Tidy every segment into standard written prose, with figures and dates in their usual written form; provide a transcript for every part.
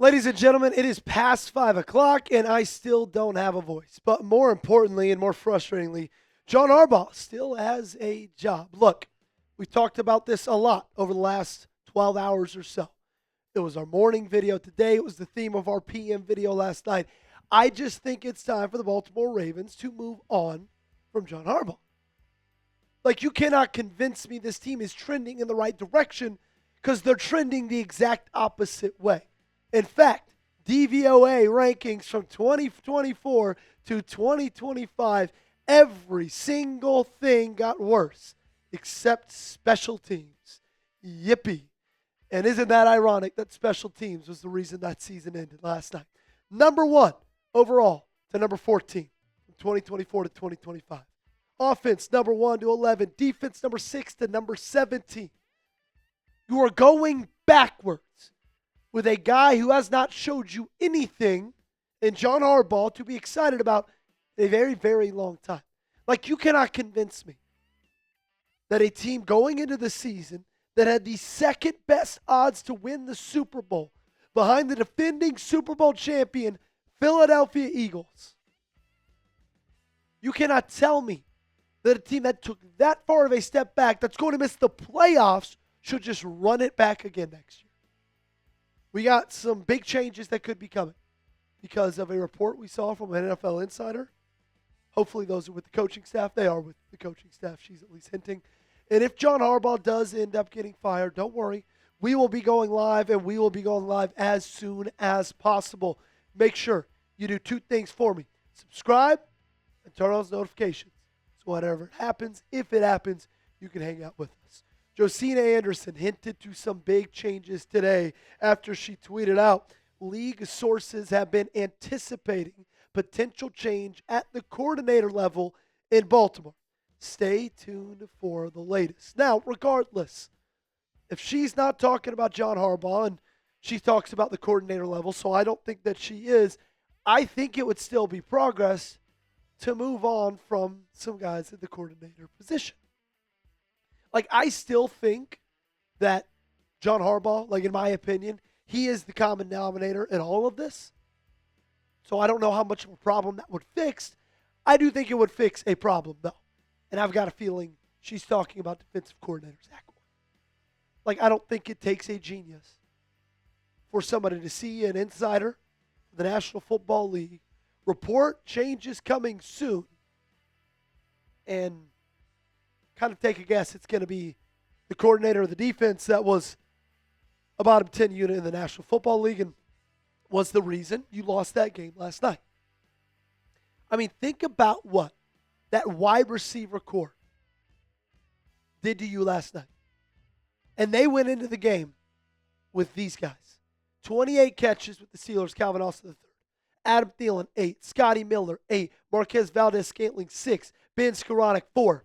Ladies and gentlemen, it is past 5 o'clock, and I still don't have a voice. But more importantly and more frustratingly, John Harbaugh still has a job. Look, we talked about this a lot over the last 12 hours or so. It was our morning video today. It was the theme of our PM video last night. I just think it's time for the Baltimore Ravens to move on from John Harbaugh. Like, you cannot convince me this team is trending in the right direction because they're trending the exact opposite way. In fact, DVOA rankings from 2024 to 2025, every single thing got worse except special teams. Yippee. And isn't that ironic that special teams was the reason that season ended last night? Number 1 overall to number 14 from 2024 to 2025. Offense number 1 to 11. Defense number 6 to number 17. You are going backwards with a guy who has not showed you anything in John Harbaugh to be excited about in a very, very long time. Like, you cannot convince me that a team going into the season that had the second best odds to win the Super Bowl behind the defending Super Bowl champion Philadelphia Eagles. You cannot tell me that a team that took that far of a step back that's going to miss the playoffs should just run it back again next year. We got some big changes that could be coming because of a report we saw from an NFL insider. Hopefully those are with the coaching staff. They are with the coaching staff. She's at least hinting. And if John Harbaugh does end up getting fired, don't worry. We will be going live, and we will be going live as soon as possible. Make sure you do 2 things for me. Subscribe and turn on those notifications. So whatever happens, if it happens, you can hang out with us. Josina Anderson hinted to some big changes today after she tweeted out, league sources have been anticipating potential change at the coordinator level in Baltimore. Stay tuned for the latest. Now, regardless, if she's not talking about John Harbaugh and she talks about the coordinator level, so I don't think that she is, I think it would still be progress to move on from some guys at the coordinator position. Like, I still think that John Harbaugh, like, in my opinion, he is the common denominator in all of this. So I don't know how much of a problem that would fix. I do think it would fix a problem, though. And I've got a feeling she's talking about defensive coordinator Zach Orr. Like, I don't think it takes a genius for somebody to see an insider for the National Football League report changes coming soon and kind of take a guess it's going to be the coordinator of the defense that was a bottom 10 unit in the National Football League and was the reason you lost that game last night. I mean, think about what that wide receiver core did to you last night. And they went into the game with these guys. 28 catches with the Steelers, Calvin Austin III. Adam Thielen, 8. Scotty Miller, 8. Marquez Valdez-Scantling, 6. Ben Skoranek, 4.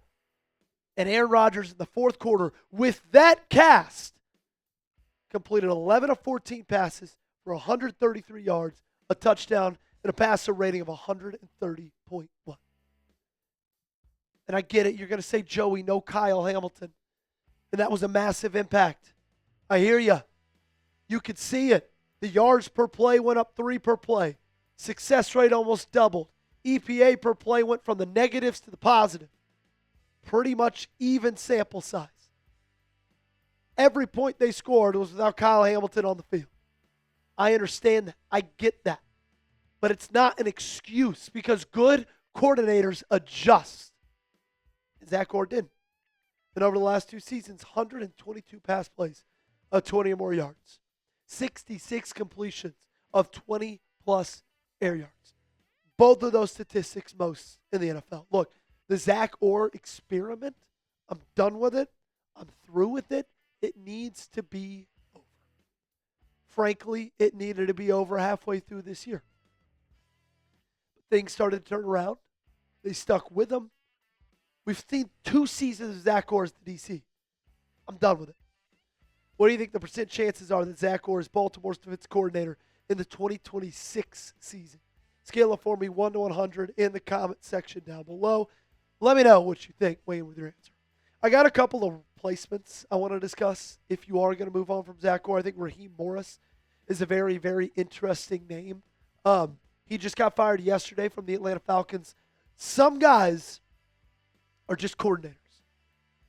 And Aaron Rodgers in the fourth quarter, with that cast, completed 11 of 14 passes for 133 yards, a touchdown, and a passer rating of 130.1. And I get it. You're going to say, Joey, no Kyle Hamilton. And that was a massive impact. I hear you. You could see it. The yards per play went up 3 per play. Success rate almost doubled. EPA per play went from the negatives to the positive. Pretty much even sample size. Every point they scored was without Kyle Hamilton on the field. I understand that. I get that. But it's not an excuse because good coordinators adjust. Zach Orr didn't. And over the last 2 seasons, 122 pass plays of 20 or more yards. 66 completions of 20-plus air yards. Both of those statistics most in the NFL. Look, the Zach Orr experiment, I'm done with it. I'm through with it. It needs to be over. Frankly, it needed to be over halfway through this year. Things started to turn around. They stuck with him. We've seen 2 seasons of Zach Orr as the DC. I'm done with it. What do you think the percent chances are that Zach Orr is Baltimore's defensive coordinator in the 2026 season? Scale it for me 1 to 100 in the comment section down below. Let me know what you think. Weigh in with your answer. I got a couple of replacements I want to discuss if you are going to move on from Zach Orr. I think Raheem Morris is a very, very interesting name. He just got fired yesterday from the Atlanta Falcons. Some guys are just coordinators.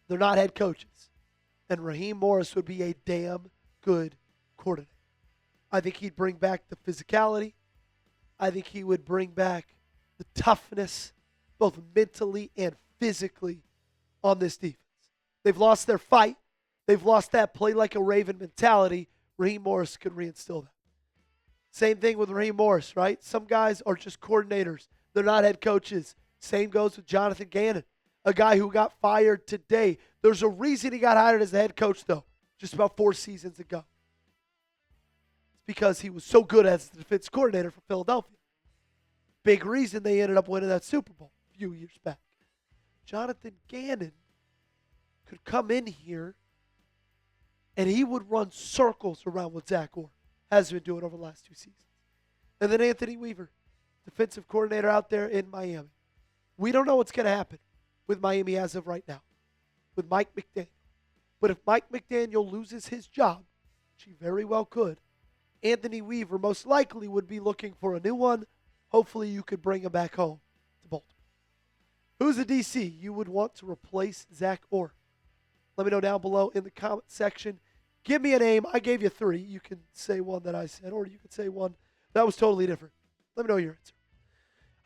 They're not head coaches. And Raheem Morris would be a damn good coordinator. I think he'd bring back the physicality. I think he would bring back the toughness, both mentally and physically, on this defense. They've lost their fight. They've lost that play like a Raven mentality. Raheem Morris could reinstill that. Same thing with Raheem Morris, right? Some guys are just coordinators. They're not head coaches. Same goes with Jonathan Gannon, a guy who got fired today. There's a reason he got hired as the head coach, though, just about 4 seasons ago. It's because he was so good as the defense coordinator for Philadelphia. Big reason they ended up winning that Super Bowl a few years back. Jonathan Gannon could come in here and he would run circles around what Zach Orr has been doing over the last 2 seasons. And then Anthony Weaver, defensive coordinator out there in Miami. We don't know what's going to happen with Miami as of right now, with Mike McDaniel. But if Mike McDaniel loses his job, which he very well could, Anthony Weaver most likely would be looking for a new one. Hopefully you could bring him back home to Baltimore. Who's the DC you would want to replace Zach Orr? Let me know down below in the comment section. Give me a name. I gave you 3. You can say one that I said, or you can say one that was totally different. Let me know your answer.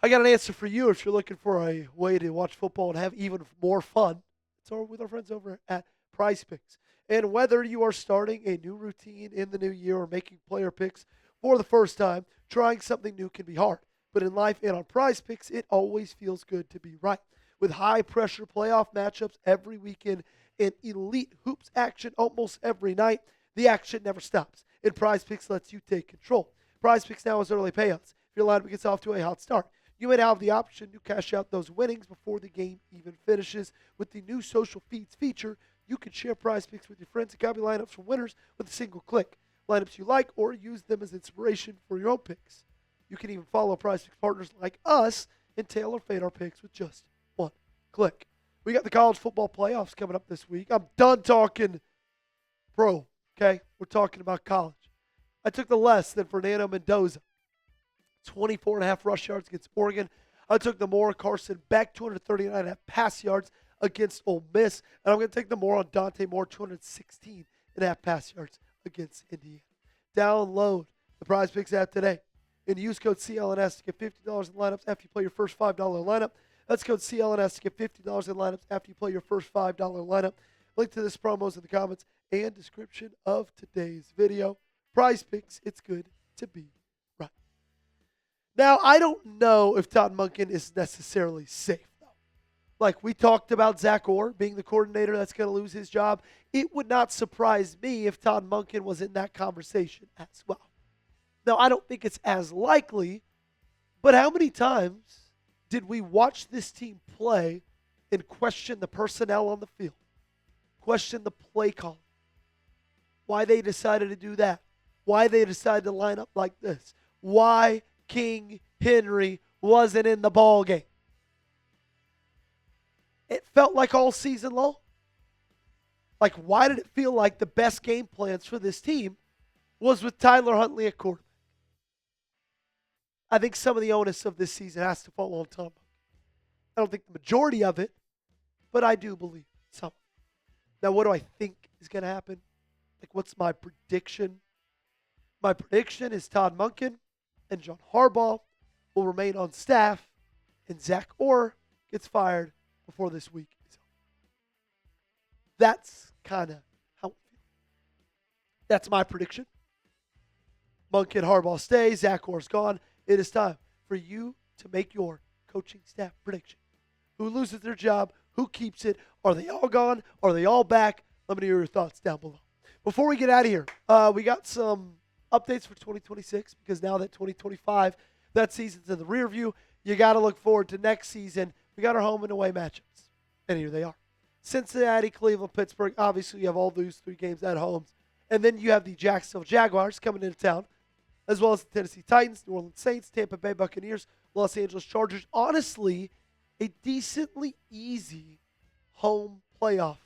I got an answer for you if you're looking for a way to watch football and have even more fun. It's with our friends over at PrizePicks. And whether you are starting a new routine in the new year or making player picks for the first time, trying something new can be hard. But in life and on PrizePicks, it always feels good to be right. With high-pressure playoff matchups every weekend and elite hoops action almost every night, the action never stops. And PrizePicks lets you take control. PrizePicks now has early payouts. If your lineup gets off to a hot start, you may now have the option to cash out those winnings before the game even finishes. With the new social feeds feature, you can share PrizePicks with your friends and copy lineups from winners with a single click. Lineups you like or use them as inspiration for your own picks. You can even follow PrizePicks partners like us and tailor-fade our picks with just one click. We got the college football playoffs coming up this week. I'm done talking pro, okay? We're talking about college. I took the less than Fernando Mendoza. 24.5 rush yards against Oregon. I took the more Carson Beck, 239.5 pass yards against Ole Miss. And I'm going to take the more on Dante Moore, 216.5 pass yards against Indiana. Download the PrizePicks app today and use code CLNS to get $50 in lineups after you play your first $5 lineup. That's code CLNS to get $50 in lineups after you play your first $5 lineup. Link to this promo is in the comments and description of today's video. PrizePicks, it's good to be right. Now, I don't know if Todd Monken is necessarily safe, though. Like, we talked about Zach Orr being the coordinator that's going to lose his job. It would not surprise me if Todd Monken was in that conversation as well. Now, I don't think it's as likely, but how many times did we watch this team play and question the personnel on the field, question the play calling, why they decided to do that, why they decided to line up like this, why King Henry wasn't in the ball game? It felt like all season long. Like, why did it feel like the best game plans for this team was with Tyler Huntley at quarterback? I think some of the onus of this season has to fall on Tom. I don't think the majority of it, but I do believe some. Now, what do I think is going to happen? Like, what's my prediction? My prediction is Todd Monken and John Harbaugh will remain on staff, and Zach Orr gets fired before this week is over. That's kind of how I feel. That's my prediction. Monken, Harbaugh stays, Zach Orr's gone. It is time for you to make your coaching staff prediction. Who loses their job? Who keeps it? Are they all gone? Are they all back? Let me know your thoughts down below. Before we get out of here, we got some updates for 2026 because now that 2025, that season's in the rear view, you got to look forward to next season. We got our home and away matchups, and here they are. Cincinnati, Cleveland, Pittsburgh. Obviously, you have all those 3 games at home. And then you have the Jacksonville Jaguars coming into town, as well as the Tennessee Titans, New Orleans Saints, Tampa Bay Buccaneers, Los Angeles Chargers. Honestly, a decently easy home playoff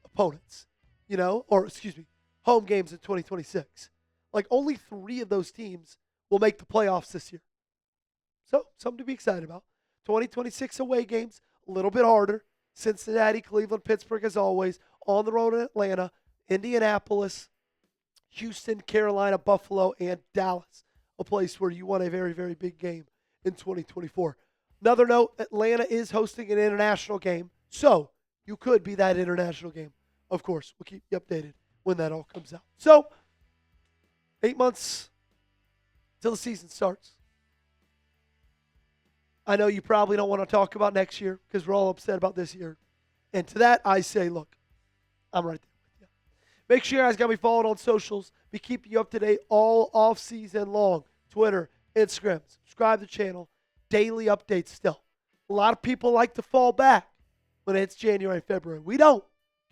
opponents, home games in 2026. Like only 3 of those teams will make the playoffs this year. So something to be excited about. 2026 away games, a little bit harder. Cincinnati, Cleveland, Pittsburgh as always. On the road in Atlanta, Indianapolis, Houston, Carolina, Buffalo, and Dallas. A place where you want a very, very big game in 2024. Another note, Atlanta is hosting an international game. So you could be that international game. Of course, we'll keep you updated when that all comes out. So 8 months till the season starts. I know you probably don't want to talk about next year because we're all upset about this year. And to that, I say, look, I'm right there with you. Make sure you guys got me followed on socials. Be keeping you up to date all off season long. Twitter, Instagram, subscribe to the channel. Daily updates still. A lot of people like to fall back when it's January and February. We don't.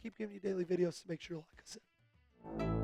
Keep giving you daily videos to make sure you like us.